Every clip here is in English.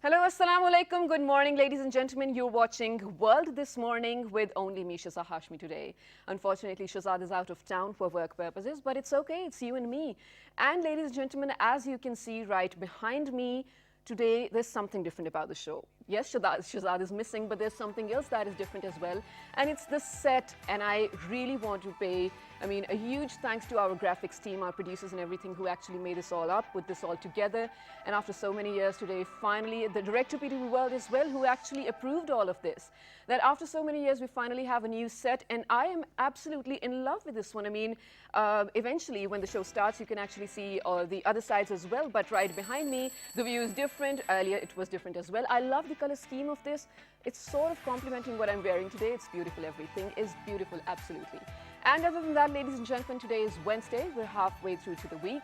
Hello, assalamu alaikum. Good morning, ladies and gentlemen. You're watching World This Morning with only me, Shazad Hashmi, today. Unfortunately, Shazad is out of town for work purposes, but it's okay. It's you and me. And ladies and gentlemen, as you can see right behind me, today there's something different about the show. Yes, Shazad is missing, but there's something else that is different as well. And it's the set, and I really want to pay, a huge thanks to our graphics team, our producers and everything who actually made this all up, put this all together. And after so many years today, finally, the director PTV World as well, who actually approved all of this. That after so many years, we finally have a new set, and I am absolutely in love with this one. Eventually, when the show starts, you can actually see the other sides as well, but right behind me, the view is different. Earlier, it was different as well. I love the color scheme of this. It's sort of complementing what I'm wearing today. It's beautiful. Everything is beautiful, absolutely. And other than that, ladies and gentlemen, today is Wednesday. We're halfway through to the week.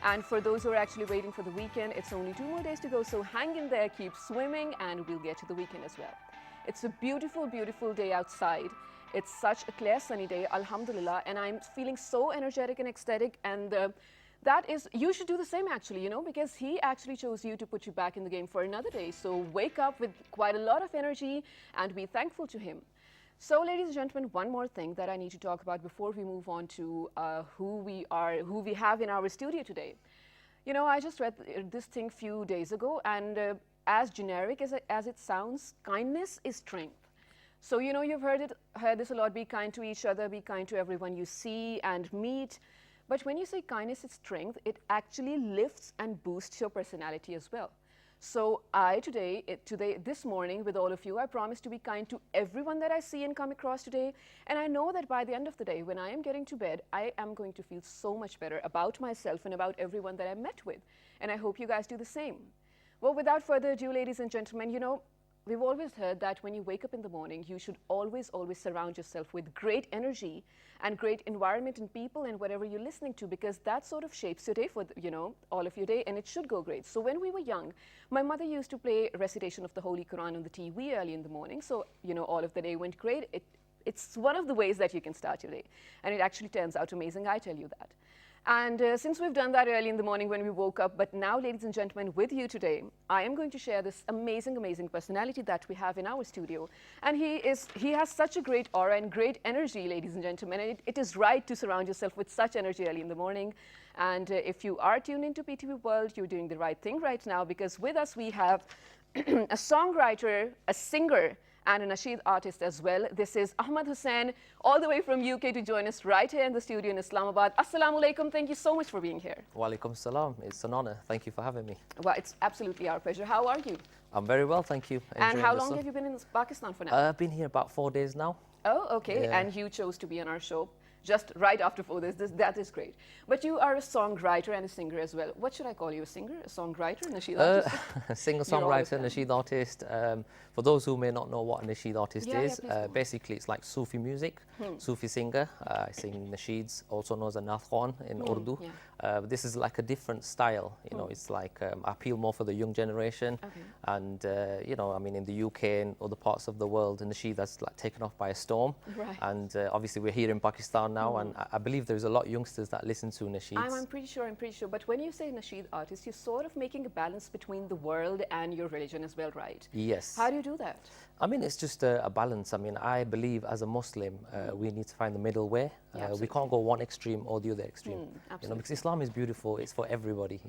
And for those who are actually waiting for the weekend, it's only 2 more days to go. So hang in there, keep swimming, and we'll get to the weekend as well. It's a beautiful, beautiful day outside. It's such a clear, sunny day, alhamdulillah. And I'm feeling so energetic and ecstatic. And you should do the same actually, because he actually chose you to put you back in the game for another day. So wake up with quite a lot of energy and be thankful to him. So, ladies and gentlemen, one more thing that I need to talk about before we move on to who we have in our studio today. I just read this thing few days ago, and as generic as it sounds, kindness is strength. So, you've heard this a lot: be kind to each other, be kind to everyone you see and meet. But when you say kindness is strength, it actually lifts and boosts your personality as well. So this morning with all of you, I promise to be kind to everyone that I see and come across today. And I know that by the end of the day, when I am getting to bed, I am going to feel so much better about myself and about everyone that I met with. And I hope you guys do the same. Well, without further ado, ladies and gentlemen, we've always heard that when you wake up in the morning, you should always surround yourself with great energy and great environment and people and whatever you're listening to, because that sort of shapes your day for, all of your day, and it should go great. So when we were young, my mother used to play recitation of the Holy Quran on the TV early in the morning. So, all of the day went great. It's one of the ways that you can start your day. And it actually turns out amazing, I tell you that. And since we've done that early in the morning when we woke up, but now, ladies and gentlemen, with you today, I am going to share this amazing, amazing personality that we have in our studio. And he has such a great aura and great energy, ladies and gentlemen. And it is right to surround yourself with such energy early in the morning. And if you are tuned into PTV World, you're doing the right thing right now, because with us we have a songwriter, a singer, and a nasheed artist as well. This is Ahmad Hussain, all the way from UK, to join us right here in the studio in Islamabad. Assalamu alaikum. Thank you so much for being here. Wa alaikum salam. It's an honor. Thank you for having me. Well, it's absolutely our pleasure. How are you? I'm very well, thank you. And how long have you been in Pakistan for now? I've been here about 4 days now. Oh, okay. Yeah. And you chose to be on our show just right after 4 days. That is great. But you are a songwriter and a singer as well. What should I call you? A singer, a songwriter, a nasheed artist? Singer-songwriter, nasheed artist. For those who may not know what a nasheed artist is, basically it's like Sufi music, Sufi singer. I sing nasheeds, also known as a nath Khan in Urdu. Yeah. This is like a different style. It's like I appeal more for the young generation. Okay. And in the UK and other parts of the world, nasheed that's like taken off by a storm. Right. And obviously we're here in Pakistan now, and I believe there's a lot of youngsters that listen to nasheeds. I'm pretty sure. But when you say nasheed artist, you're sort of making a balance between the world and your religion as well, right? Yes. How do you do that? It's just a balance. I believe as a Muslim, we need to find the middle way. We can't go one extreme or the other extreme. Because Islam is beautiful, it's for everybody,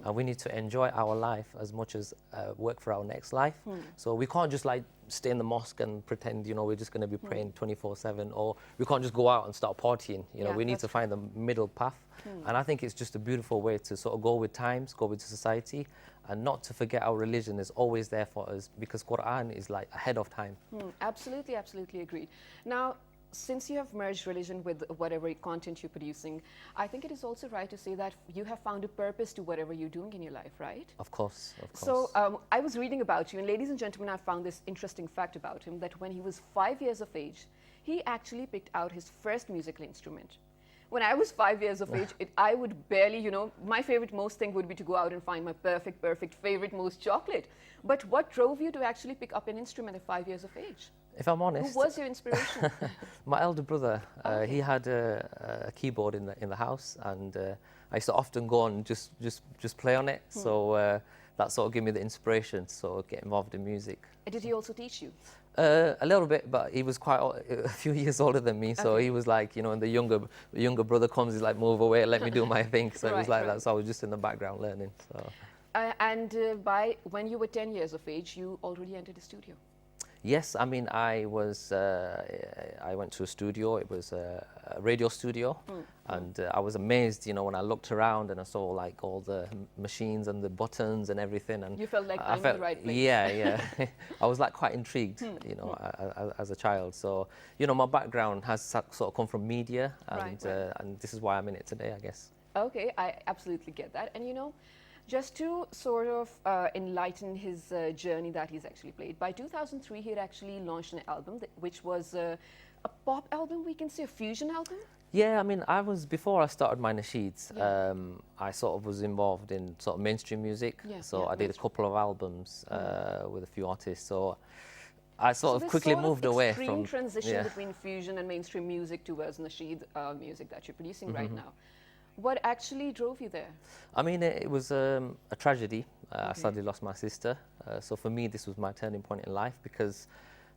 and we need to enjoy our life as much as work for our next life. So we can't just like stay in the mosque and pretend, we're just going to be praying 24/7, or we can't just go out and start partying. We need to find the middle path. And I think it's just a beautiful way to sort of go with times, go with society, and not to forget our religion is always there for us, because Quran is like ahead of time. Absolutely, absolutely agreed. Now, since you have merged religion with whatever content you're producing, I think it is also right to say that you have found a purpose to whatever you're doing in your life, right? Of course, of course. So I was reading about you, and ladies and gentlemen, I found this interesting fact about him, that when he was 5 years of age, he actually picked out his first musical instrument. When I was 5 years of age, I would barely, my favorite most thing would be to go out and find my perfect favorite most chocolate. But what drove you to actually pick up an instrument at 5 years of age? If I'm honest, who was your inspiration? My elder brother. He had a keyboard in the house, and I used to often go and just play on it. So that sort of gave me the inspiration to sort of get involved in music. Did he also teach you? A little bit, but he was quite a few years older than me, so he was like, you know, and the younger brother comes, he's like, move away, let me do my thing. So it was like that. So I was just in the background learning. So. By when you were 10 years of age, you already entered the studio. Yes, I mean, I went to a studio. It was a radio studio, and I was amazed, you know, when I looked around and I saw like all the machines and the buttons and everything. And you felt like I'm in the right place. Yeah, yeah. I was like quite intrigued, you know, as a child. So, you know, my background has sort of come from media, and and this is why I'm in it today, I guess. Okay, I absolutely get that, and you know. Just to sort of enlighten his journey that he's actually played, by 2003 he had actually launched an album which was a pop album, we can say, a fusion album? Yeah, I mean, before I started my nasheeds, I sort of was involved in sort of mainstream music. So I did a couple of albums with a few artists. So I sort of quickly moved away from... extreme transition between fusion and mainstream music towards nasheed music that you're producing right now. What actually drove you there? I mean, it was a tragedy. I sadly lost my sister. So for me, this was my turning point in life, because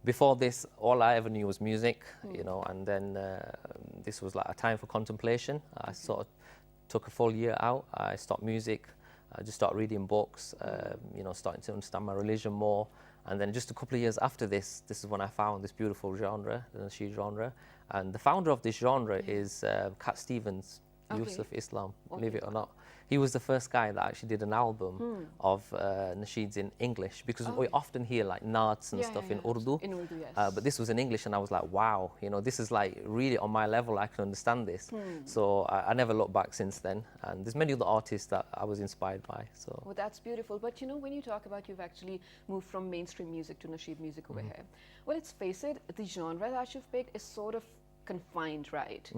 before this, all I ever knew was music, you know, and then this was like a time for contemplation. I sort of took a full year out. I stopped music. I just started reading books, you know, starting to understand my religion more. And then just a couple of years after this is when I found this beautiful genre, the nasheed genre. And the founder of this genre is Cat Stevens. Yusuf Islam, believe it or not. He was the first guy that actually did an album of nasheeds in English, because we often hear like naats and stuff in Urdu. In Urdu, yes. But this was in English, and I was like, wow, you know, this is like really on my level, I can understand this. So I never looked back since then. And there's many other artists that I was inspired by. So. Well, that's beautiful. But you know, when you talk about you've actually moved from mainstream music to nasheed music over here, well, let's face it, the genre that you've picked is sort of confined, right?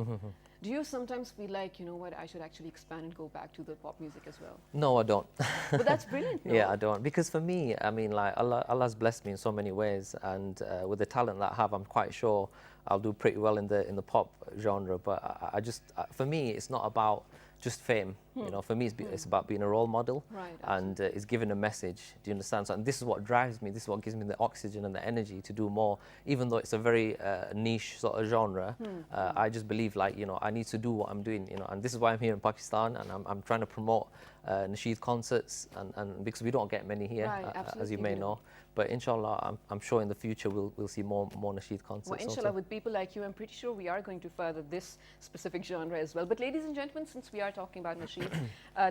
Do you sometimes feel like, you know what, I should actually expand and go back to the pop music as well? No, I don't. But that's brilliant. No? Yeah, I don't. Because for me, I mean, like Allah's blessed me in so many ways, and with the talent that I have, I'm quite sure I'll do pretty well in the pop genre. But I just, for me, it's not about just fame. You know, for me, it's about being a role model, and it's giving a message. Do you understand? So, and this is what drives me. This is what gives me the oxygen and the energy to do more. Even though it's a very niche sort of genre, I just believe, like, you know, I need to do what I'm doing. You know, and this is why I'm here in Pakistan, and I'm trying to promote nasheed concerts, and because we don't get many here, as you may know. But inshallah, I'm sure in the future we'll see more nasheed concerts. Well, inshallah, with people like you, I'm pretty sure we are going to further this specific genre as well. But ladies and gentlemen, since we are talking about nasheed,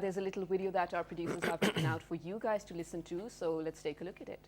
there's a little video that our producers have taken out for you guys to listen to. So let's take a look at it.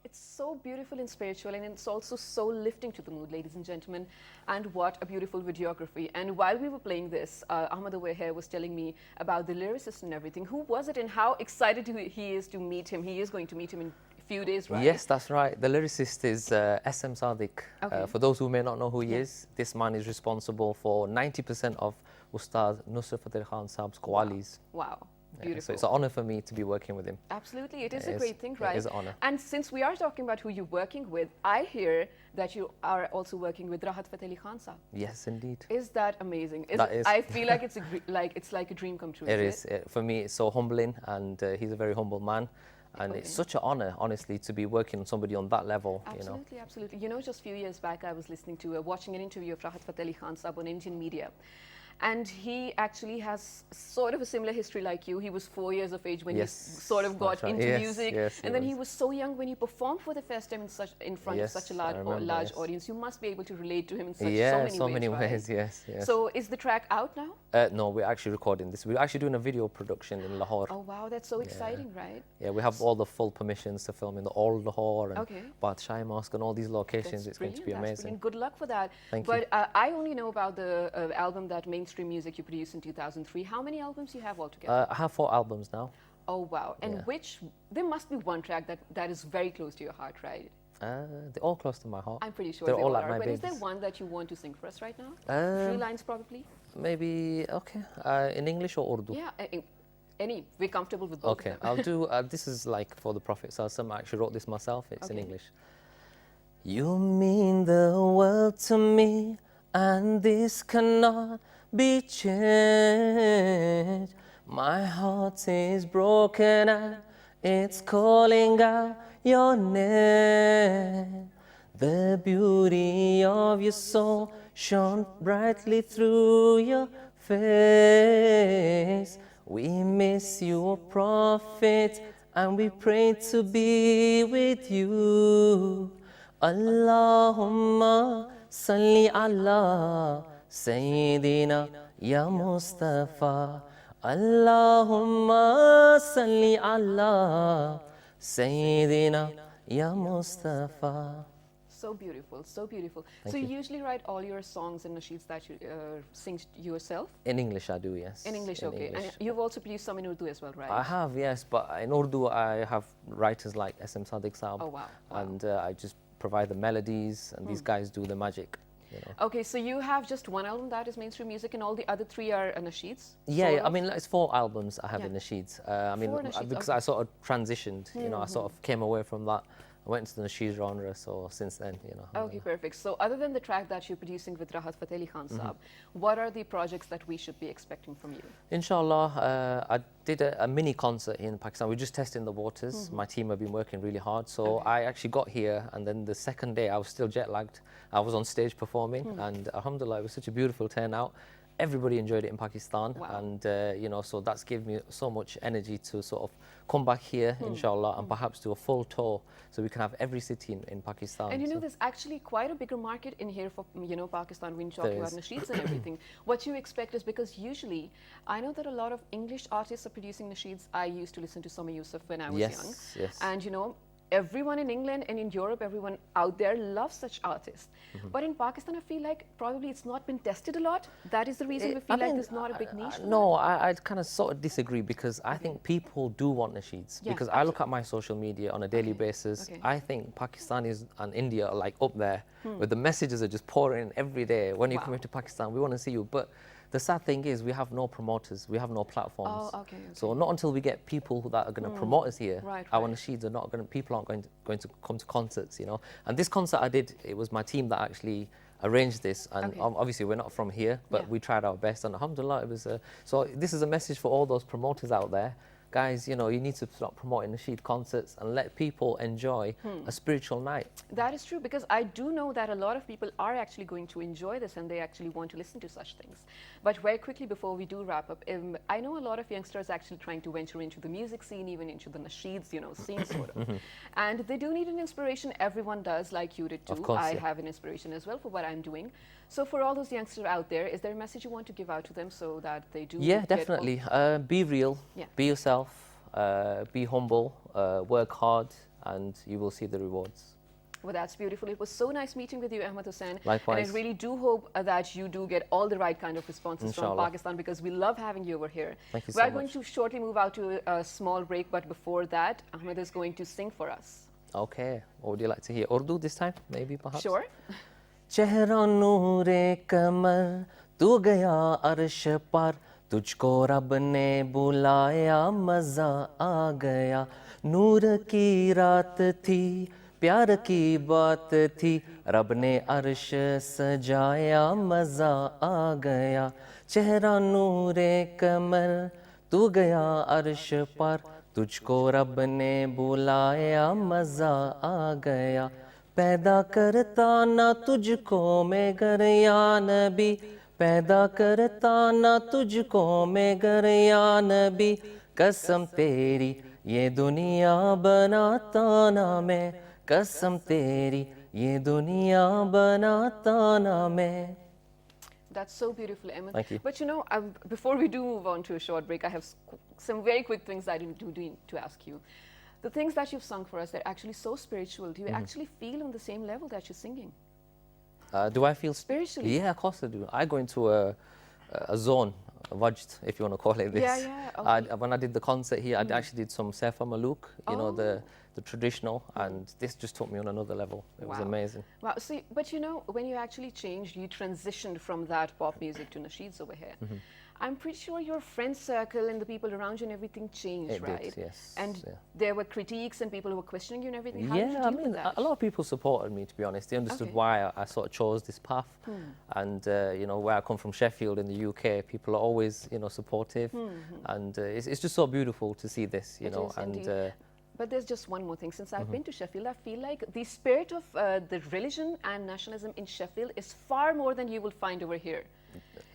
It's so beautiful and spiritual, and it's also so lifting to the mood, ladies and gentlemen. And what a beautiful videography. And while we were playing this, Ahmad over here was telling me about the lyricist and everything. Who was it, and how excited he is to meet him? He is going to meet him in a few days, right? Yes, that's right. The lyricist is SM Sadiq. Okay. For those who may not know who he is, this man is responsible for 90% of Ustad Nusrat Fateh Khan Saab's Qawwalis. Wow. Beautiful. So it's an honor for me to be working with him. Absolutely, it is a great thing, right? It is an honor. And since we are talking about who you're working with, I hear that you are also working with Rahat Fateh Ali Khan Saab. Yes, indeed. Is that amazing? That is. I feel like it's like a dream come true. It is. For me, it's so humbling, and he's a very humble man. And it's such an honor, honestly, to be working on somebody on that level. Absolutely, you know? absolutely. You know, just a few years back, I was listening to, watching an interview of Rahat Fateh Ali Khan Saab on Indian media. And he actually has sort of a similar history like you. He was 4 years of age when he sort of got into music. And then he was so young when he performed for the first time in front of such a large audience. You must be able to relate to him in so many ways. Yes. So is the track out now? No, we're actually recording this. We're actually doing a video production in Lahore. Oh, wow, that's so exciting, right? Yeah, we have all the full permissions to film in the Old Lahore and Badshah Mosque and all these locations. It's going to be amazing. Good luck for that. Thank you. But I only know about the album that Mainstream Music you produced in 2003. How many albums you have altogether? I have 4 albums now. Oh, wow. And there must be one track that is very close to your heart, right? They're all close to my heart. I'm pretty sure they're they all are. like my But babies. is there one that you want to sing for us right now? 3 lines probably? Maybe, okay. In English or Urdu? Yeah, any. We're comfortable with both of them. I'll do, this is like for the Prophet Sallallahu I actually wrote this myself. It's in English. You mean the world to me, and this cannot be changed. My heart is broken and it's calling out your name. The beauty of your soul shone brightly through your face. We miss you, O Prophet, and we pray to be with you. Allahumma salli ala Sayyidina ya Mustafa. Allahumma salli ala Sayyidina ya Mustafa. So beautiful, so beautiful. So you usually write all your songs and nasheeds that you sing yourself? In English I do, yes. In English, okay. English. And you've also produced some in Urdu as well, right? I have, yes, but in Urdu I have writers like SM Sadiq Saab. Oh, wow. And I just provide the melodies, and these guys do the magic. You know. Okay, so you have just one album that is Mainstream Music, and all the other 3 are nasheeds? Yeah, I mean, it's 4 albums I have in nasheeds. I mean, nasheeds, because I sort of transitioned, you know, I sort of came away from that. I went into the nasheed genre, so since then, you know. Okay, perfect. So other than the track that you're producing with Rahat Fateh Ali Khan Saab, what are the projects that we should be expecting from you? Inshallah, I did a mini concert in Pakistan. We're just testing the waters. My team have been working really hard. So I actually got here, and then the second day I was still jet lagged. I was on stage performing, and alhamdulillah, it was such a beautiful turnout. Everybody enjoyed it in Pakistan, and you know, so that's given me so much energy to sort of come back here, inshallah, and perhaps do a full tour, so we can have every city in Pakistan. And you know, there's actually quite a bigger market in here for, you know, Pakistan when you're talking about nasheeds and everything. What you expect is, because usually, I know that a lot of English artists are producing nasheeds. I used to listen to Sama Yusuf when I was young. Yes. And you know, everyone in England and in Europe, everyone out there loves such artists. But in Pakistan, I feel like probably it's not been tested a lot. That is the reason we feel like there's not a big niche. No, I kind of sort of disagree, because I think people do want nasheeds. Because I look at my social media on a daily basis. I think Pakistanis and India are like up there, where the messages are just pouring in every day. When you come into Pakistan, we want to see you. But the sad thing is, we have no promoters, we have no platforms. So not until we get people that are going to promote us here, our nasheeds are not going to, people aren't going to come to concerts, you know. And this concert I did, it was my team that actually arranged this, and obviously we're not from here, but we tried our best, and alhamdulillah, it was so this is a message for all those promoters out there. Guys, you know, you need to start promoting nasheed concerts and let people enjoy a spiritual night. That is true, because I do know that a lot of people are actually going to enjoy this, and they actually want to listen to such things. But very quickly, before we do wrap up, I know a lot of youngsters actually trying to venture into the music scene, even into the nasheeds, you know, scene sort of. And they do need an inspiration. Everyone does, like you did too. Of course, I have an inspiration as well for what I'm doing. So for all those youngsters out there, is there a message you want to give out to them so that they do? Yeah, definitely. Be real, be yourself. be humble, work hard, and you will see the rewards. Well, that's beautiful. It was so nice meeting with you, Ahmed Hussain. Likewise. And I really do hope that you do get all the right kind of responses Inshallah. from Pakistan, because we love having you over here. Thank you We are so going much. to shortly move out to a small break, but before that, Ahmed is going to sing for us. Okay. What would you like to hear? Urdu this time, maybe, perhaps? Sure. चेहरा नूरे कमर तू गया अर्श पर तुझको रब ने बुलाया मज़ा आ गया नूर की रात थी प्यार की बात थी रब ने अर्श सजाया मज़ा आ गया चेहरा नूरे कमर तू गया अर्श पर तुझको रब ने बुलाया मज़ा आ गया पैदा करता ना तुझको मैं गर या नबी पैदा करता ना तुझको मैं गर या नबी कसम तेरी ये दुनिया बनाता ना मैं कसम तेरी ये दुनिया बनाता ना मैं. That's so beautiful, Ahmed. Thank you. But you know, before we do move on to a short break, I have some very quick things I do need to ask you. The things that you've sung for us, they're actually so spiritual. Do you actually feel on the same level that you're singing? Do I feel Spiritually? Yeah, of course I do. I go into a zone, a wajd, if you want to call it this. Yeah, okay. When I did the concert here, I actually did some Sefa Maluk, you know, the traditional, and this just took me on another level. It was amazing. Wow. See, but you know, when you actually changed, you transitioned from that pop music to nasheeds over here. I'm pretty sure your friend circle and the people around you and everything changed, It right? did, yes. And yeah. there were critiques and people who were questioning you and everything. How did you Yeah, deal with that? a lot of people supported me, to be honest. They understood Okay. why I sort of chose this path. And, you know, where I come from, Sheffield in the UK, people are always, you know, supportive. And it's just so beautiful to see this, you It know. is And indeed. But there's just one more thing. Since I've been to Sheffield, I feel like the spirit of the religion and nationalism in Sheffield is far more than you will find over here.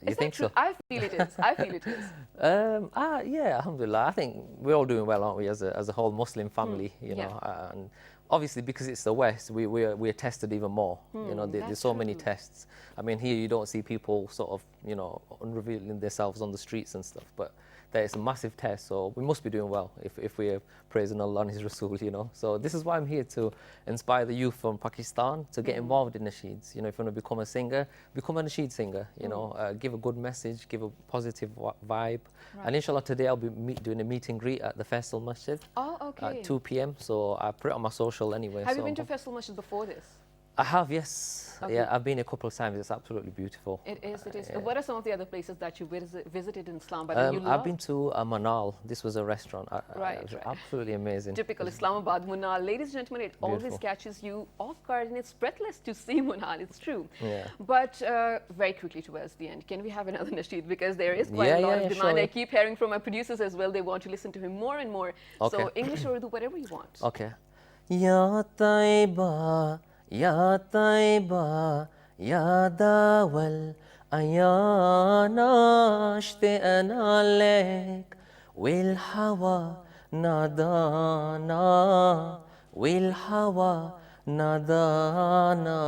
You Is think that true? so? I feel it is. I feel it is. Yeah, alhamdulillah. I think we're all doing well, aren't we, as a whole Muslim family, you know. And obviously, because it's the West, we're tested even more. You know, there's so many true. tests. I mean, here you don't see people sort of, you know, unrevealing themselves on the streets and stuff, but there's a massive test, so we must be doing well if we're praising Allah and His Rasul, you know. So this is why I'm here, to inspire the youth from Pakistan to get involved in nasheeds. You know, if you want to become a singer, become a nasheed singer, you know, give a good message, give a positive vibe. And inshallah, today I'll be doing a meet and greet at the Faisal Masjid Oh, okay. at 2 p.m. So I put it on my social anyway. Have so you been to Faisal Masjid before this? I have, yes. Okay. Yeah, I've been a couple of times. It's absolutely beautiful. It is, it is. What are some of the other places that you visited in Islamabad? and you I've loved? been to Manal. This was a restaurant. Right, It was right. absolutely amazing. Typical Islamabad, Munal. Ladies and gentlemen, it always Beautiful. catches you off guard and it's breathless to see Munal, it's true. Yeah. But very quickly towards the end, can we have another nasheed? Because there is quite Yeah, a lot yeah, of demand. sure. I keep hearing from my producers as well, they want to listen to him more and more. So Okay. English or Urdu, whatever you want. Okay. Ya Taiba, Ya Taiba, Ya Dawal, Ayana اشتقنا لك والهوى نادانا والهوى نادانا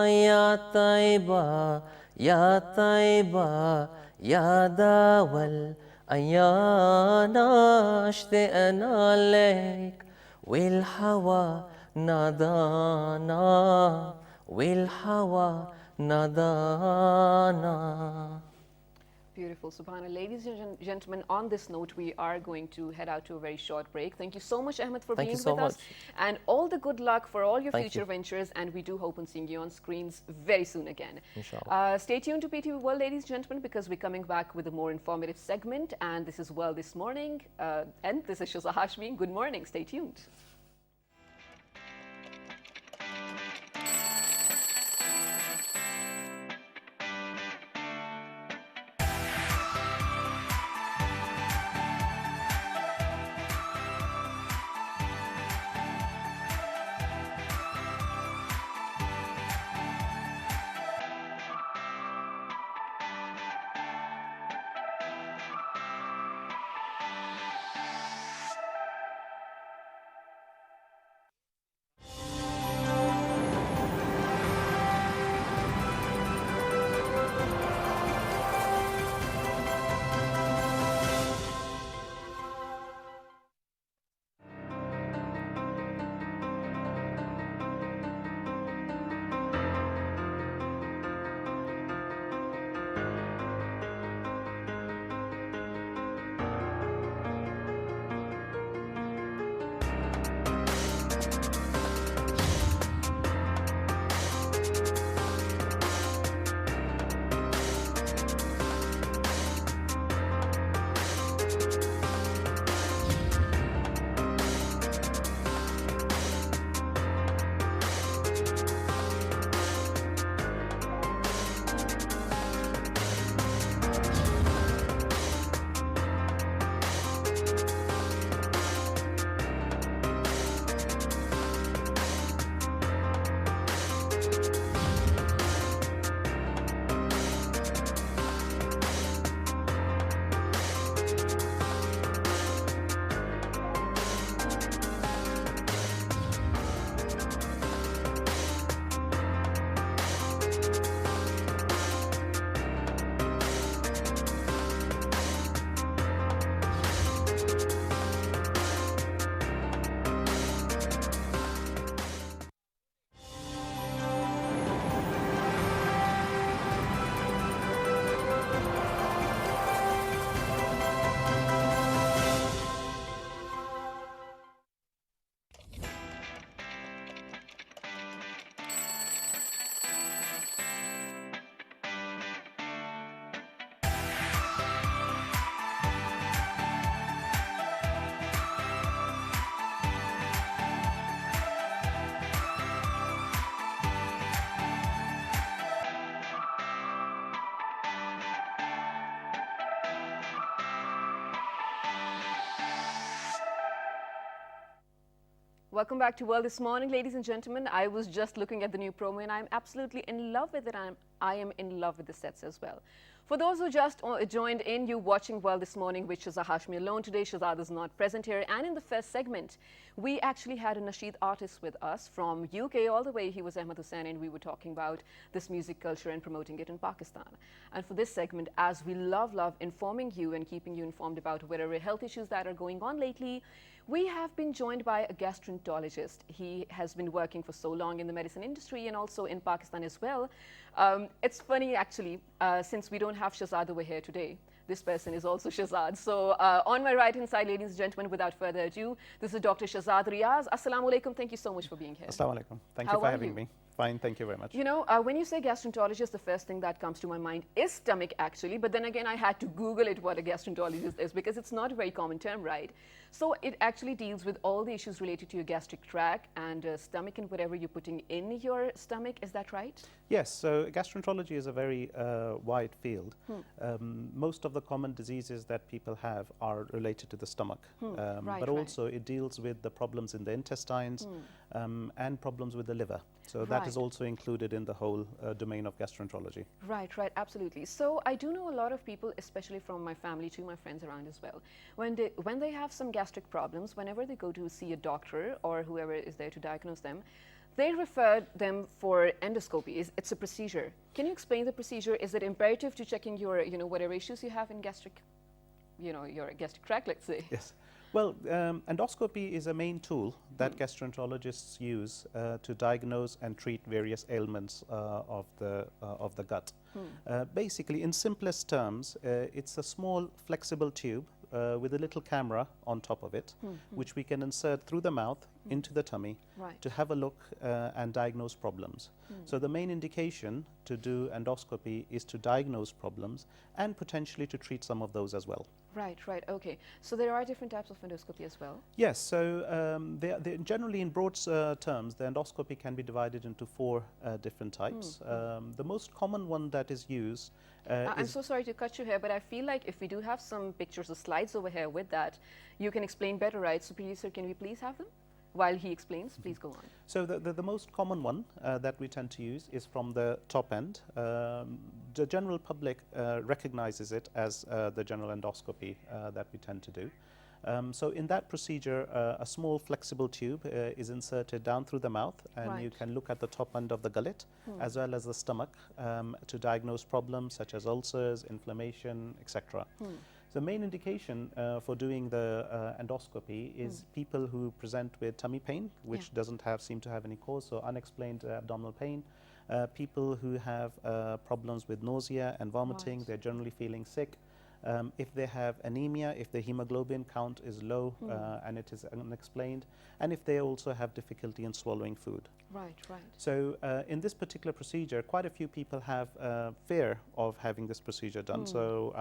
يا طيبة يا طيبة يا داول أيانا اشتقنا لك والهوى نادانا والهوى نادانا. Beautiful, subhanAllah. Ladies and gentlemen, on this note, we are going to head out to a very short break. Thank you so much, Ahmed, for Thank being you so with us. much. And all the good luck for all your Thank future you. ventures. And we do hope on seeing you on screens very soon again. Inshallah. Stay tuned to PTV World, ladies and gentlemen, because we're coming back with a more informative segment. And this is World This Morning. And this is Shuza Hashmi. Good morning. Stay tuned. Welcome back to World This Morning, ladies and gentlemen. I was just looking at the new promo and I'm absolutely in love with it. I am in love with the sets as well. For those who just joined in, you're watching World This Morning with Shazad Hashmi alone today. Shazad is not present here. And in the first segment, we actually had a Nasheed artist with us from UK all the way. He was Ahmed Hussain, and we were talking about this music culture and promoting it in Pakistan. And for this segment, as we love informing you and keeping you informed about whatever health issues that are going on lately, we have been joined by a gastroenterologist. He has been working for so long in the medicine industry and also in Pakistan as well. It's funny, actually, since we don't have Shazad over here today. This person is also Shazad. So on my right-hand side, ladies and gentlemen, without further ado, this is Dr. Shazad Riaz. Assalamu alaikum. Thank you so much for being here. Assalamu alaikum. Thank you for having me. Fine, thank you very much. You know, when you say gastroenterologist, the first thing that comes to my mind is stomach, actually. But then again, I had to Google it, what a gastroenterologist is, because it's not a very common term, right? So it actually deals with all the issues related to your gastric tract and stomach and whatever you're putting in your stomach. Is that right? Yes, so gastroenterology is a very wide field. Most of the common diseases that people have are related to the stomach. But also it deals with the problems in the intestines and problems with the liver. So that is also included in the whole domain of gastroenterology. Right, absolutely. So I do know a lot of people, especially from my family to my friends around as well, when they have some gastric problems, whenever they go to see a doctor or whoever is there to diagnose them, they refer them for endoscopy. It's a procedure. Can you explain the procedure? Is it imperative to checking your, whatever issues you have in gastric, your gastric tract, let's say? Yes. Well, endoscopy is a main tool that gastroenterologists use to diagnose and treat various ailments of the gut. Basically, in simplest terms, it's a small flexible tube with a little camera on top of it, which we can insert through the mouth into the tummy to have a look and diagnose problems. So the main indication to do endoscopy is to diagnose problems and potentially to treat some of those as well. Right, okay. So there are different types of endoscopy as well? Yes, so generally in broad terms, the endoscopy can be divided into 4 different types. The most common one that is used I'm so sorry to cut you here, but I feel like if we do have some pictures or slides over here with that, you can explain better, right? So producer, can we please have them? While he explains, please go on. So the most common one that we tend to use is from the top end. The general public recognizes it as the general endoscopy that we tend to do. So in that procedure, a small flexible tube is inserted down through the mouth, and you can look at the top end of the gullet as well as the stomach to diagnose problems such as ulcers, inflammation, etc. The main indication for doing the endoscopy is people who present with tummy pain, which doesn't seem to have any cause, so unexplained abdominal pain. People who have problems with nausea and vomiting, they're generally feeling sick. If they have anemia, if the hemoglobin count is low and it is unexplained, and if they also have difficulty in swallowing food. Right. So in this particular procedure, quite a few people have fear of having this procedure done. So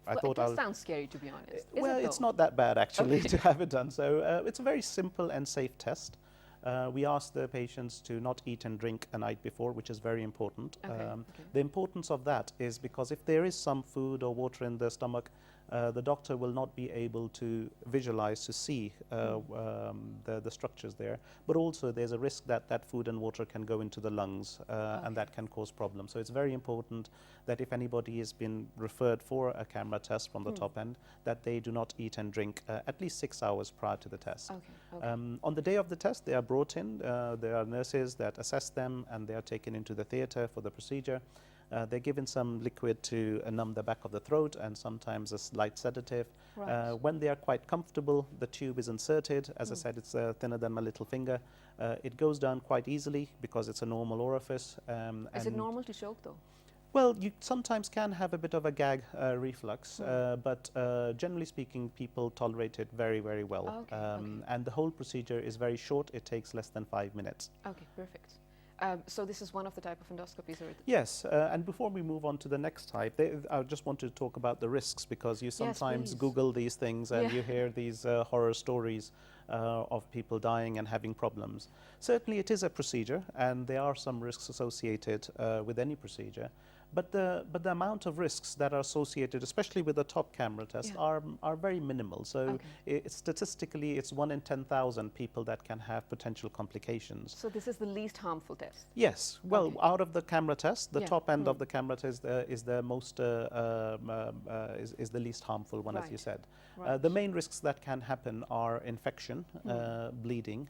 I thought it sounds scary, to be honest. Well, it's not that bad actually to have it done. So it's a very simple and safe test. We ask the patients to not eat and drink a night before, which is very important. The importance of that is because if there is some food or water in the stomach, the doctor will not be able to visualize, to see the structures there. But also there's a risk that that food and water can go into the lungs and that can cause problems. So it's very important that if anybody has been referred for a camera test from the top end, that they do not eat and drink at least 6 hours prior to the test. On the day of the test, they are brought in. There are nurses that assess them, and they are taken into the theater for the procedure. They're given some liquid to numb the back of the throat and sometimes a slight sedative. When they are quite comfortable, the tube is inserted. As I said, it's thinner than my little finger. It goes down quite easily because it's a normal orifice. Is it normal to choke though? Well, you sometimes can have a bit of a gag reflux, but generally speaking, people tolerate it very, very well. And the whole procedure is very short. It takes less than 5 minutes. Okay, perfect. So this is one of the type of endoscopies? Yes, and before we move on to the next type, I just wanted to talk about the risks, because you sometimes Google these things and you hear these horror stories of people dying and having problems. Certainly it is a procedure, and there are some risks associated with any procedure. but the amount of risks that are associated, especially with the top camera test, are very minimal. So statistically, it's 1 in 10,000 people that can have potential complications. So this is the least harmful test? Yes. Well, out of the camera test, the top end of the camera test is the most is the least harmful one, as you said. The main risks that can happen are infection, bleeding,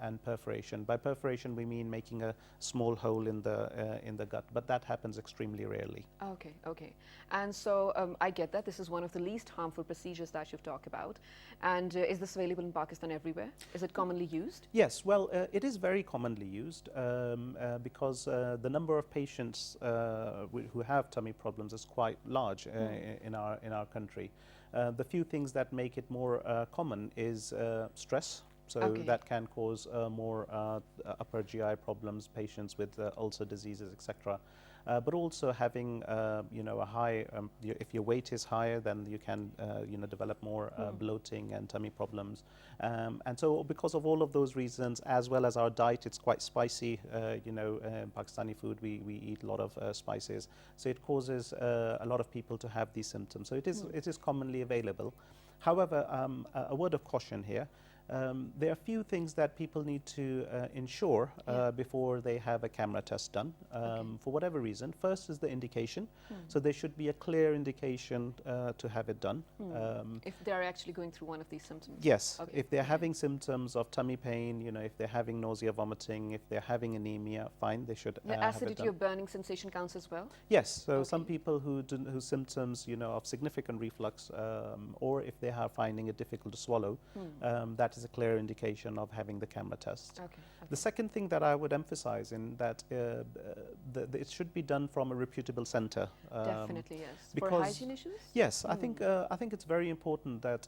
and perforation. By perforation, we mean making a small hole in the gut, but that happens extremely rarely. Okay, okay. And so I get that this is one of the least harmful procedures that you've talked about. And is this available in Pakistan everywhere? Is it commonly used? Yes, well, it is very commonly used because the number of patients who have tummy problems is quite large in our country. The few things that make it more common is stress. So that can cause more upper GI problems, patients with ulcer diseases, etc. But also having, a high, if your weight is higher, then you can, develop more bloating and tummy problems. And so because of all of those reasons, as well as our diet, it's quite spicy. Pakistani food, we eat a lot of spices. So it causes a lot of people to have these symptoms. So it is commonly available. However, a word of caution here. There are a few things that people need to ensure before they have a camera test done, for whatever reason. First is the indication. So there should be a clear indication to have it done. If they're actually going through one of these symptoms? Yes. If they're having symptoms of tummy pain, if they're having nausea, vomiting, if they're having anemia, fine, they should the acidity or burning sensation counts as well? Yes. So some people whose symptoms, of significant reflux, or if they are finding it difficult to swallow, that is a clear indication of having the camera test. The second thing that I would emphasize in that it should be done from a reputable center. Definitely, yes. Because for hygiene issues? Yes, I think it's very important that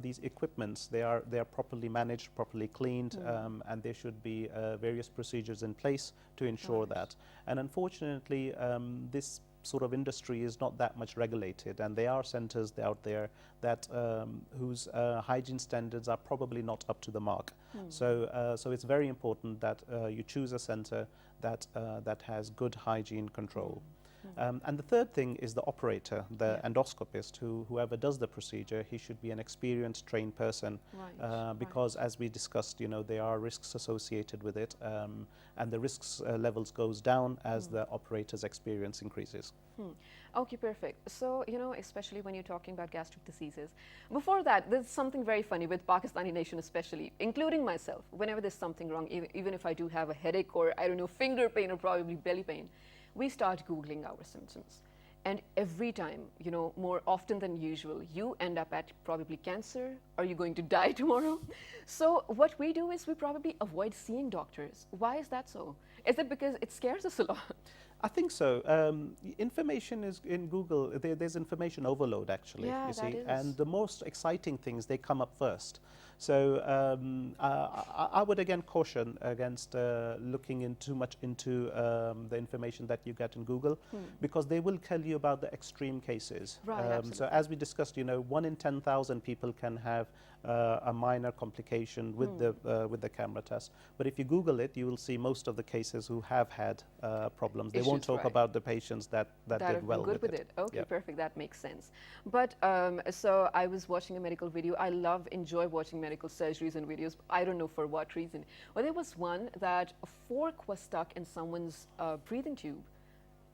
these equipments they are properly managed, properly cleaned, and there should be various procedures in place to ensure that. And unfortunately, this sort of industry is not that much regulated, and there are centers out there that whose hygiene standards are probably not up to the mark. So it's very important that you choose a center that has good hygiene control. And the third thing is the operator, the endoscopist, whoever does the procedure, he should be an experienced, trained person, because as we discussed, there are risks associated with it, and the risks levels goes down as the operator's experience increases. Okay, perfect. So, especially when you're talking about gastric diseases, before that, there's something very funny with Pakistani nation especially, including myself. Whenever there's something wrong, even if I do have a headache or, I don't know, finger pain or probably belly pain, we start Googling our symptoms. And every time, more often than usual, you end up at probably cancer. Are you going to die tomorrow? So what we do is we probably avoid seeing doctors. Why is that so? Is it because it scares us a lot? I think so. Information is in Google. There's information overload, actually. You see, and the most exciting things they come up first. So I would again caution against looking in too much into the information that you get in Google, because they will tell you about the extreme cases. So as we discussed, 1 in 10,000 people can have a minor complication with the camera test. But if you Google it, you will see most of the cases who have had problems. They won't talk about the patients that did well with it. Okay, perfect. That makes sense. But so I was watching a medical video. I enjoy watching medical surgeries and videos. I don't know for what reason. Well, there was one that a fork was stuck in someone's breathing tube.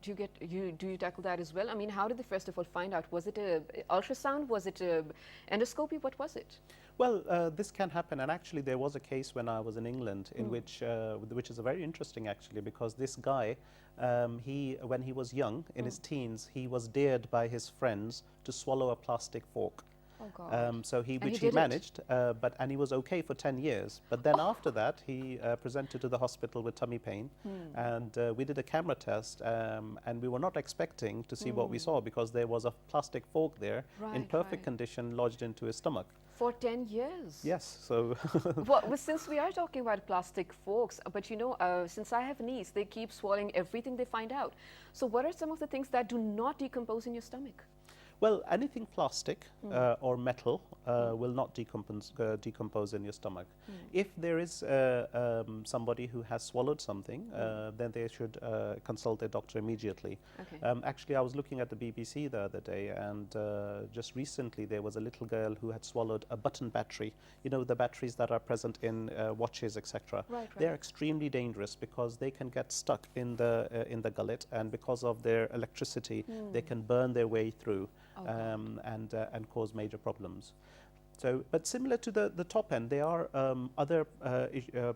Do you tackle that as well? I mean, how did they first of all find out? Was it a ultrasound? Was it a endoscopy? What was it? Well, this can happen, and actually there was a case when I was in England in which is very interesting actually, because this guy, when he was young, in his teens, he was dared by his friends to swallow a plastic fork. Oh God. Which he managed, and he was okay for 10 years. But then after that, he presented to the hospital with tummy pain, and we did a camera test, and we were not expecting to see what we saw, because there was a plastic fork there in perfect condition lodged into his stomach. For 10 years? Yes. So well, since we are talking about plastic forks, but since I have niece, they keep swallowing everything they find out. So what are some of the things that do not decompose in your stomach? Well, anything plastic or metal will not decompose in your stomach. If there is somebody who has swallowed something, then they should consult their doctor immediately. Okay. Actually, I was looking at the BBC the other day, and just recently there was a little girl who had swallowed a button battery. You know, the batteries that are present in watches, etc. Right. They're extremely dangerous because they can get stuck in the gullet, and because of their electricity, they can burn their way through. And cause major problems. So, but similar to the top end, there are other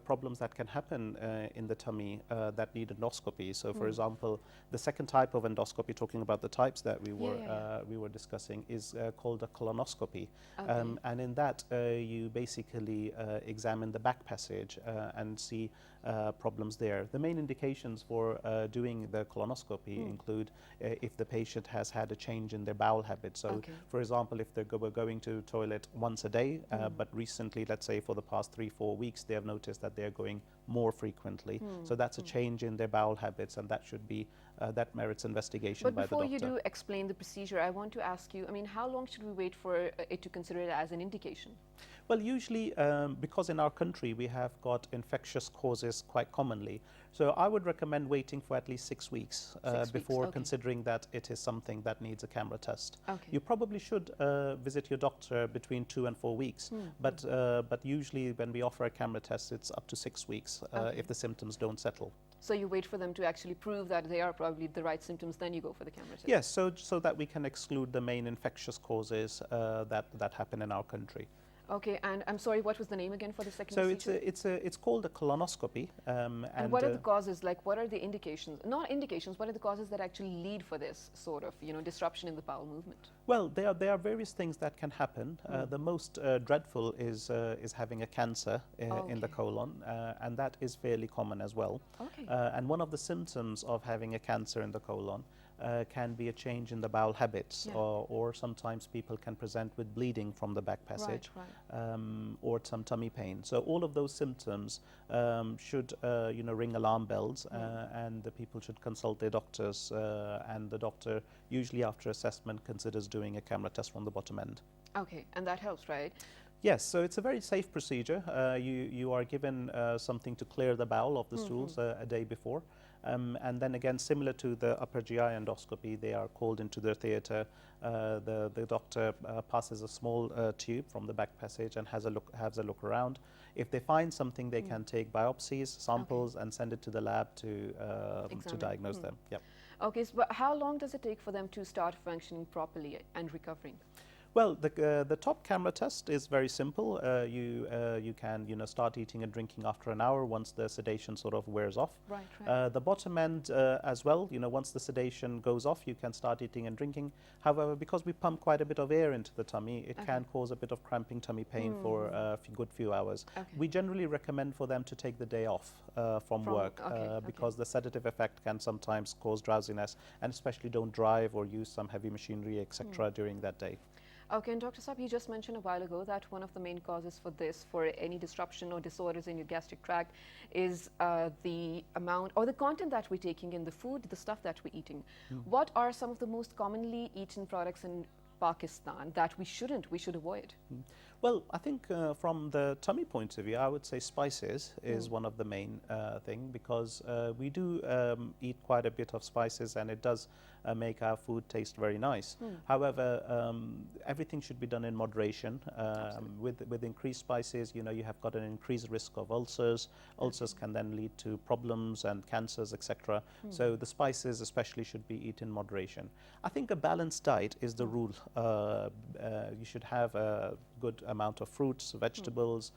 problems that can happen in the tummy that need endoscopy. So, for example, the second type of endoscopy, talking about the types that we were discussing, is called a colonoscopy. Okay. And in that, you basically examine the back passage and see problems there. The main indications for doing the colonoscopy include if the patient has had a change in their bowel habits. So, for example, if they were going to toilet once a day, but recently, let's say for the past 3-4 weeks, they have noticed that they're going more frequently. So that's a change in their bowel habits, and that should be that merits investigation by the doctor. But before you do explain the procedure, I want to ask you, I mean, how long should we wait for it to consider it as an indication? Well, usually, because in our country we have got infectious causes quite commonly, so I would recommend waiting for at least 6 weeks before considering that it is something that needs a camera test. Okay. You probably should visit your doctor between 2 and 4 weeks, but usually when we offer a camera test, it's up to 6 weeks if the symptoms don't settle. So you wait for them to actually prove that they are probably the right symptoms, then you go for the camera test? Yes, so that we can exclude the main infectious causes that happen in our country. Okay, and I'm sorry, what was the name again for the second So procedure? it's called a colonoscopy. And what are the causes? Like, what are the indications? Not indications. What are the causes that actually lead for this sort of, disruption in the bowel movement? Well, there are various things that can happen. The most dreadful is having a cancer in the colon, and that is fairly common as well. Okay. And one of the symptoms of having a cancer in the colon can be a change in the bowel habits, or sometimes people can present with bleeding from the back passage, or some tummy pain. So all of those symptoms should ring alarm bells, and the people should consult their doctors, and the doctor usually after assessment considers doing a camera test from the bottom end. Okay, and that helps, right? Yes, so it's a very safe procedure. You are given something to clear the bowel of the stools a day before. And then again, similar to the upper GI endoscopy, they are called into the theatre. The doctor passes a small tube from the back passage and has a look around. If they find something, they can take biopsies, samples, and send it to the lab to diagnose them. Yep. Okay, so but how long does it take for them to start functioning properly and recovering? Well, the top camera test is very simple. You can start eating and drinking after an hour once the sedation sort of wears off. Right. The bottom end as well. Once the sedation goes off, you can start eating and drinking. However, because we pump quite a bit of air into the tummy, it can cause a bit of cramping tummy pain for a good few hours. Okay. We generally recommend for them to take the day off from work because the sedative effect can sometimes cause drowsiness, and especially don't drive or use some heavy machinery, etc. during that day. Okay, and Dr. Saab, you just mentioned a while ago that one of the main causes for this, for any disruption or disorders in your gastric tract, is the amount or the content that we're taking in the food, the stuff that we're eating. What are some of the most commonly eaten products in Pakistan that we should avoid? Well, I think from the tummy point of view, I would say spices is one of the main thing, because we do eat quite a bit of spices, and it does make our food taste very nice. However, everything should be done in moderation. With increased spices, you have got an increased risk of ulcers. Ulcers can then lead to problems and cancers, etc. So the spices especially should be eaten in moderation. I think a balanced diet is the rule. You should have a good amount of fruits, vegetables,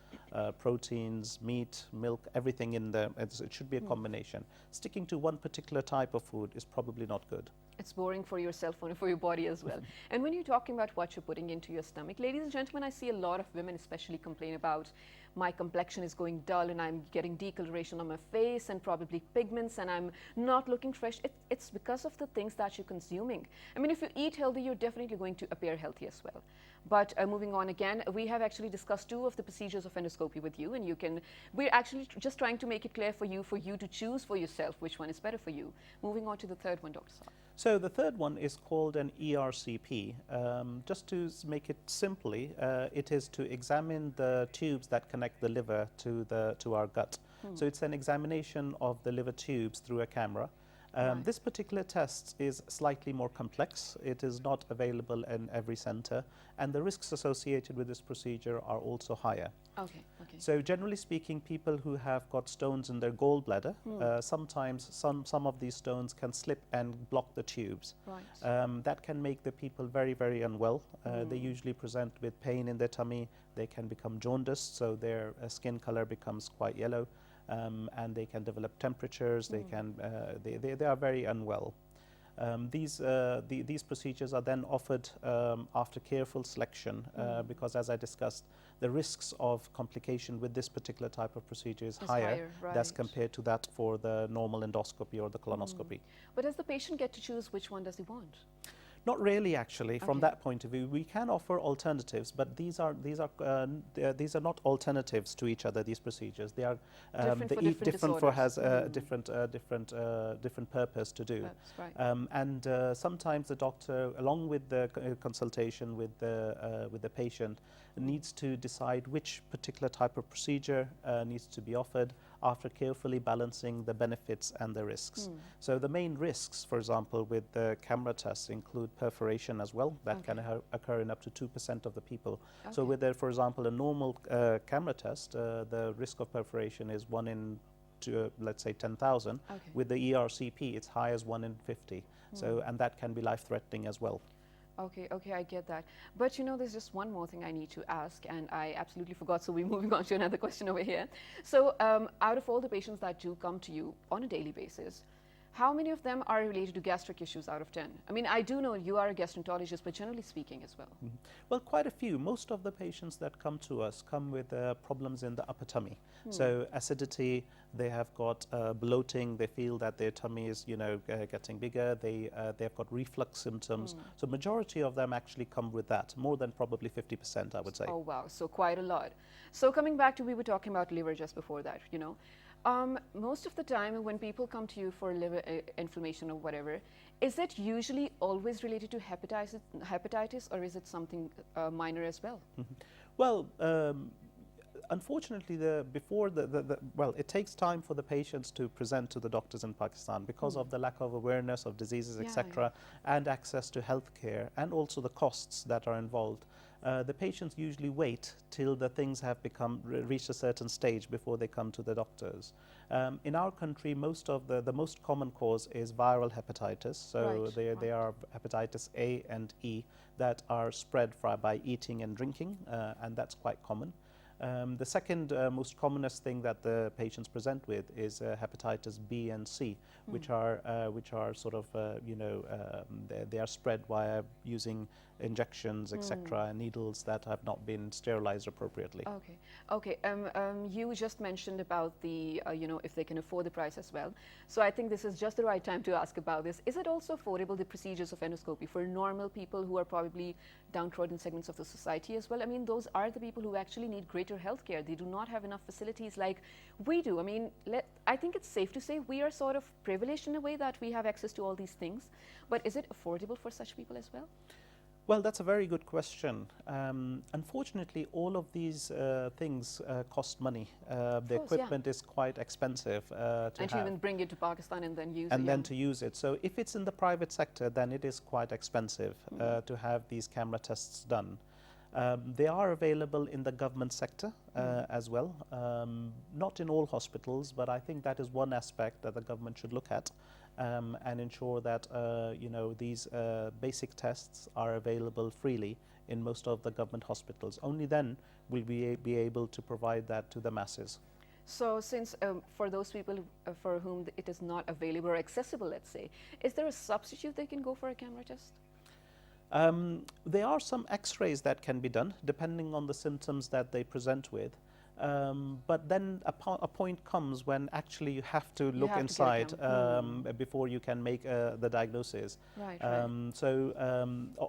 proteins, meat, milk, everything in there. It should be a combination. Sticking to one particular type of food is probably not good. It's boring for yourself and for your body as well. And when you're talking about what you're putting into your stomach, ladies and gentlemen, I see a lot of women especially complain about my complexion is going dull and I'm getting decoloration on my face and probably pigments and I'm not looking fresh. It's because of the things that you're consuming. I mean, if you eat healthy, you're definitely going to appear healthy as well. But moving on again, we have actually discussed two of the procedures of endoscopy endoscopy with you, and we're actually just trying to make it clear for you to choose for yourself which one is better for you. Moving on to the third one, Dr. Saad. So the third one is called an ERCP. Just to make it simply, it is to examine the tubes that connect the liver to our gut. So it's an examination of the liver tubes through a camera. This particular test is slightly more complex. It is not available in every center, and the risks associated with this procedure are also higher. Okay. So generally speaking, people who have got stones in their gallbladder, sometimes some of these stones can slip and block the tubes. Right. That can make the people very, very unwell. They usually present with pain in their tummy. They can become jaundiced, so their skin color becomes quite yellow. And they can develop temperatures. They can they are very unwell. These procedures are then offered after careful selection because, as I discussed, the risks of complication with this particular type of procedure is higher right. as compared to that for the normal endoscopy or the colonoscopy. But does the patient get to choose which one does he want? Not really, actually. From that point of view, we can offer alternatives, but these are not alternatives to each other. These procedures, they are different for has a different purpose to do. That's right. And sometimes the doctor, along with the consultation with the patient, needs to decide which particular type of procedure needs to be offered after carefully balancing the benefits and the risks. So the main risks, for example, with the camera tests include perforation as well. That can occur in up to 2% of the people. So with, for example, a normal camera test, the risk of perforation is 1 in, let's say, 10,000. With the ERCP, it's high as 1 in 50. So, and that can be life-threatening as well. Okay, I get that. But you know, there's just one more thing I need to ask, and I absolutely forgot, so we're moving on to another question over here. So out of all the patients that do come to you on a daily basis, how many of them are related to gastric issues out of 10? I mean, I do know you are a gastroenterologist, but generally speaking as well. Well, quite a few. Most of the patients that come to us come with problems in the upper tummy. So acidity, they have got bloating, they feel that their tummy is, getting bigger, they've got reflux symptoms. So majority of them actually come with that, more than probably 50%, I would say. Oh, wow, so quite a lot. So coming back to, we were talking about liver just before that, most of the time when people come to you for liver inflammation or whatever, is it usually always related to hepatitis, or is it something minor as well? Well, unfortunately, it takes time for the patients to present to the doctors in Pakistan because of the lack of awareness of diseases, etc., and access to healthcare, and also the costs that are involved. The patients usually wait till the things have reached a certain stage before they come to the doctors. In our country, most of the most common cause is viral hepatitis. So they are hepatitis A and E that are spread by eating and drinking, and that's quite common. The second most commonest thing that the patients present with is hepatitis B and C, which are sort of they are spread via using injections, etc., and needles that have not been sterilized appropriately. Okay. You just mentioned about the if they can afford the price as well. So I think this is just the right time to ask about this. Is it also affordable, the procedures of endoscopy, for normal people who are probably downtrodden segments of the society as well? I mean, those are the people who actually need greater health care. They do not have enough facilities like we do. I mean, I think it's safe to say we are sort of privileged in a way that we have access to all these things. But is it affordable for such people as well? Well, that's a very good question. Unfortunately, all of these things cost money. The equipment is quite expensive to have. And to even bring it to Pakistan and then use it. And then to use it. So if it's in the private sector, then it is quite expensive to have these camera tests done. They are available in the government sector as well. Not in all hospitals, but I think that is one aspect that the government should look at. And ensure that these basic tests are available freely in most of the government hospitals. Only then will we be able to provide that to the masses. So since for those people for whom it is not available or accessible, let's say, is there a substitute they can go for a camera test? There are some x-rays that can be done depending on the symptoms that they present with. But then a point comes when actually you have to look have to inside get it before you can make the diagnosis. Right, So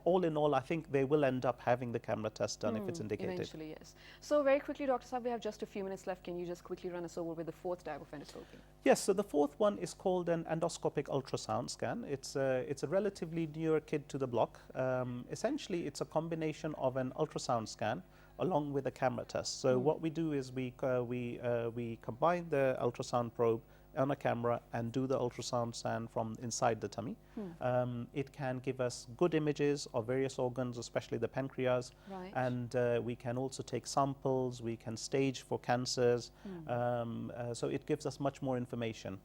all in all, I think they will end up having the camera test done if it's indicated. Eventually, yes. So very quickly, Dr. Saab, we have just a few minutes left. Can you just quickly run us over with the fourth type of endoscopy? Yes, so the fourth one is called an endoscopic ultrasound scan. It's a relatively newer kid to the block. Essentially, it's a combination of an ultrasound scan along with a camera test. So what we do is we combine the ultrasound probe on a camera and do the ultrasound scan from inside the tummy. It can give us good images of various organs, especially the pancreas, Right. and we can also take samples, we can stage for cancers, so it gives us much more information.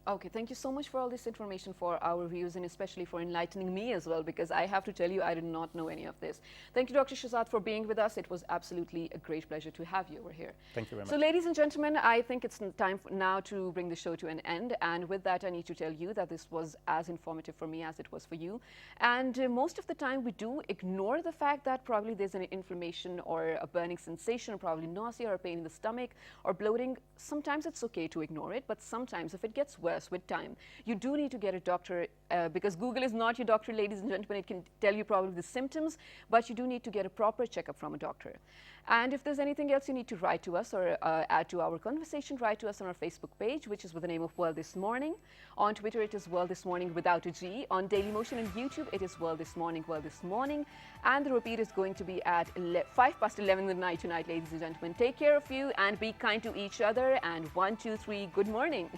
Okay, thank you so much for all this information for our viewers and especially for enlightening me as well, because I have to tell you I did not know any of this. Thank you, Dr. Shahzad, for being with us. It was absolutely a great pleasure to have you over here. Thank you very much. So ladies and gentlemen, I think it's time now to bring the show to an end, and with that I need to tell you that this was as informative for me as it was for you. And most of the time we do ignore the fact that probably there's an inflammation or a burning sensation, or probably nausea or pain in the stomach or bloating. Sometimes it's okay to ignore it, but sometimes if it gets worse with time, you do need to get a doctor, because Google is not your doctor, ladies and gentlemen. It can tell you probably the symptoms, but you do need to get a proper checkup from a doctor. And if there's anything else you need to write to us or add to our conversation, write to us on our Facebook page, which is with the name of World This Morning. On Twitter, it is World This Morning without a G. On Dailymotion and YouTube, it is World This Morning, World This Morning. And the repeat is going to be at 11:05 at night tonight, ladies and gentlemen. Take care of you and be kind to each other. And 1, 2, 3, good morning.